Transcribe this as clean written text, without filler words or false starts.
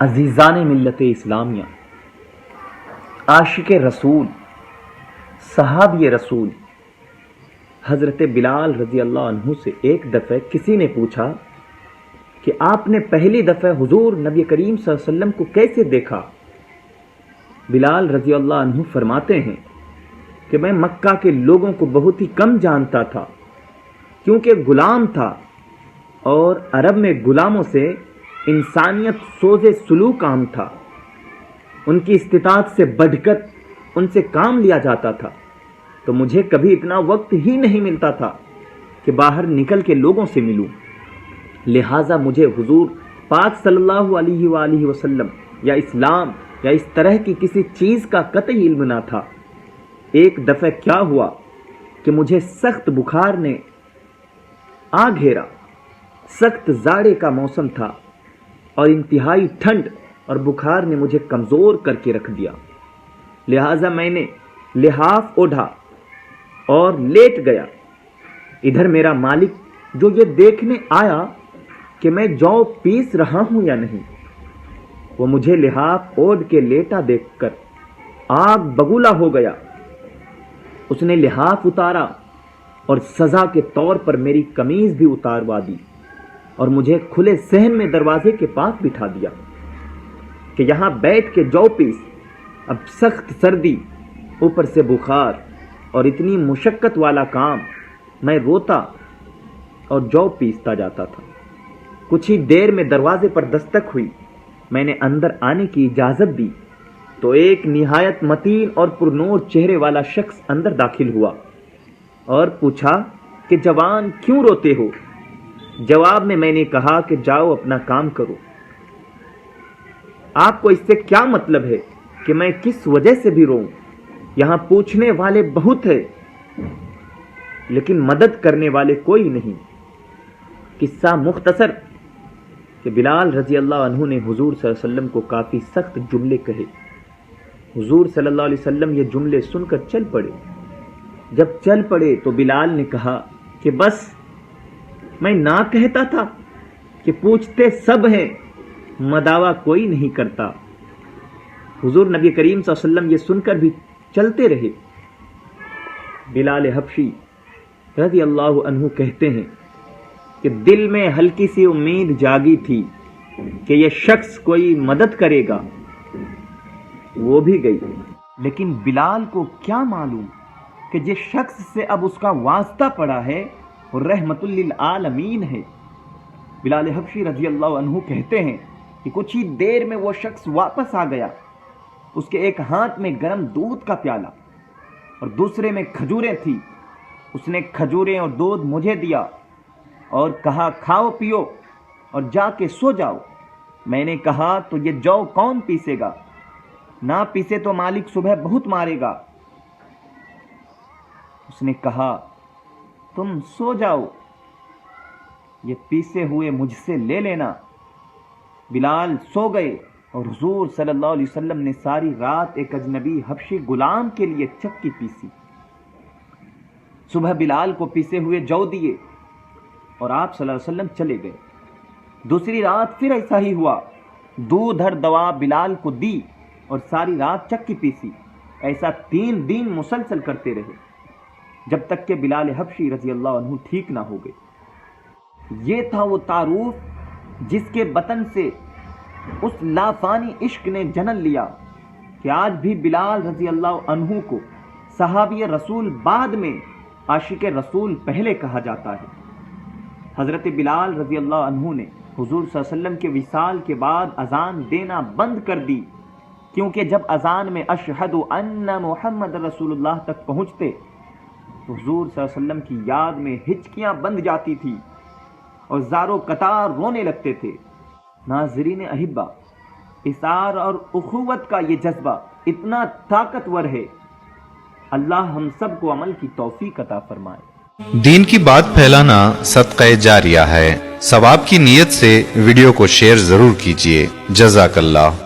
عزیزان ملت اسلامیہ، عاشق رسول، صحابی رسول حضرت بلال رضی اللہ عنہ سے ایک دفعہ کسی نے پوچھا کہ آپ نے پہلی دفعہ حضور نبی کریم صلی اللہ علیہ وسلم کو کیسے دیکھا؟ بلال رضی اللہ عنہ فرماتے ہیں کہ میں مکہ کے لوگوں کو بہت ہی کم جانتا تھا، کیونکہ غلام تھا اور عرب میں غلاموں سے انسانیت سوز سلوک عام تھا۔ ان کی استطاعت سے بڑھ کر ان سے کام لیا جاتا تھا، تو مجھے کبھی اتنا وقت ہی نہیں ملتا تھا کہ باہر نکل کے لوگوں سے ملوں، لہٰذا مجھے حضور پاک صلی اللہ علیہ وآلہ وسلم یا اسلام یا اس طرح کی کسی چیز کا قطعی علم نہ تھا۔ ایک دفعہ کیا ہوا کہ مجھے سخت بخار نے آ گھیرا، سخت جاڑے کا موسم تھا اور انتہائی ٹھنڈ اور بخار نے مجھے کمزور کر کے رکھ دیا، لہٰذا میں نے لحاف اوڑھا اور لیٹ گیا۔ ادھر میرا مالک جو یہ دیکھنے آیا کہ میں جو پیس رہا ہوں یا نہیں، وہ مجھے لحاف اوڑھ کے لیٹا دیکھ کر آگ بگولا ہو گیا۔ اس نے لحاف اتارا اور سزا کے طور پر میری قمیض بھی اتاروا دی اور مجھے کھلے صحن میں دروازے کے پاس بٹھا دیا کہ یہاں بیٹھ کے جو پیس۔ اب سخت سردی، اوپر سے بخار اور اتنی مشقت والا کام، میں روتا اور جو پیستا جاتا تھا۔ کچھ ہی دیر میں دروازے پر دستک ہوئی، میں نے اندر آنے کی اجازت دی تو ایک نہایت متین اور پرنور چہرے والا شخص اندر داخل ہوا اور پوچھا کہ جوان کیوں روتے ہو؟ جواب میں نے کہا کہ جاؤ اپنا کام کرو، آپ کو اس سے کیا مطلب ہے کہ میں کس وجہ سے بھی روؤں؟ یہاں پوچھنے والے بہت ہیں لیکن مدد کرنے والے کوئی نہیں۔ قصہ مختصر کہ بلال رضی اللہ عنہ نے حضور صلی اللہ علیہ وسلم کو کافی سخت جملے کہے۔ حضور صلی اللہ علیہ وسلم یہ جملے سن کر چل پڑے۔ جب چل پڑے تو بلال نے کہا کہ بس میں نہ کہتا تھا کہ پوچھتے سب ہیں مداوا کوئی نہیں کرتا۔ حضور نبی کریم صلی اللہ علیہ وسلم یہ سن کر بھی چلتے رہے۔ بلال حبشی رضی اللہ عنہ کہتے ہیں کہ دل میں ہلکی سی امید جاگی تھی کہ یہ شخص کوئی مدد کرے گا، وہ بھی گئی، لیکن بلال کو کیا معلوم کہ جس شخص سے اب اس کا واسطہ پڑا ہے وہ رحمت للعالمین ہے۔ بلال حبشی رضی اللہ عنہ کہتے ہیں کہ کچھ ہی دیر میں وہ شخص واپس آ گیا۔ اس کے ایک ہاتھ میں گرم دودھ کا پیالہ اور دوسرے میں کھجوریں تھی۔ اس نے کھجوریں اور دودھ مجھے دیا اور کہا کھاؤ پیو اور جا کے سو جاؤ۔ میں نے کہا تو یہ جو کون پیسے گا؟ نہ پیسے تو مالک صبح بہت مارے گا۔ اس نے کہا تم سو جاؤ، یہ پیسے ہوئے مجھ سے لے لینا۔ بلال سو گئے اور حضور صلی اللہ علیہ وسلم نے ساری رات ایک اجنبی حبشی غلام کے لیے چکی پیسی۔ صبح بلال کو پیسے ہوئے جو دیے اور آپ صلی اللہ علیہ وسلم چلے گئے۔ دوسری رات پھر ایسا ہی ہوا، دودھ اور دوا بلال کو دی اور ساری رات چکی پیسی۔ ایسا 3 دن مسلسل کرتے رہے جب تک کہ بلال حبشی رضی اللہ عنہ ٹھیک نہ ہو گئے۔ یہ تھا وہ تعارف جس کے بطن سے اس لافانی عشق نے جنم لیا کہ آج بھی بلال رضی اللہ عنہ کو صحابی رسول بعد میں عاشق رسول پہلے کہا جاتا ہے۔ حضرت بلال رضی اللہ عنہ نے حضور صلی اللہ علیہ وسلم کے وصال کے بعد اذان دینا بند کر دی، کیونکہ جب اذان میں اشہد ان محمد رسول اللہ تک پہنچتے تو حضور صلی اللہ علیہ وسلم کی یاد میں ہچکیاں بند جاتی تھی اور زارو قطار رونے لگتے تھے۔ ناظرین احبہ، اثار اور اخوت کا یہ جذبہ اتنا طاقتور ہے، اللہ ہم سب کو عمل کی توفیق عطا فرمائے۔ دین کی بات پھیلانا صدقہ جاریہ ہے، ثواب کی نیت سے ویڈیو کو شیئر ضرور کیجیے۔ جزاک اللہ۔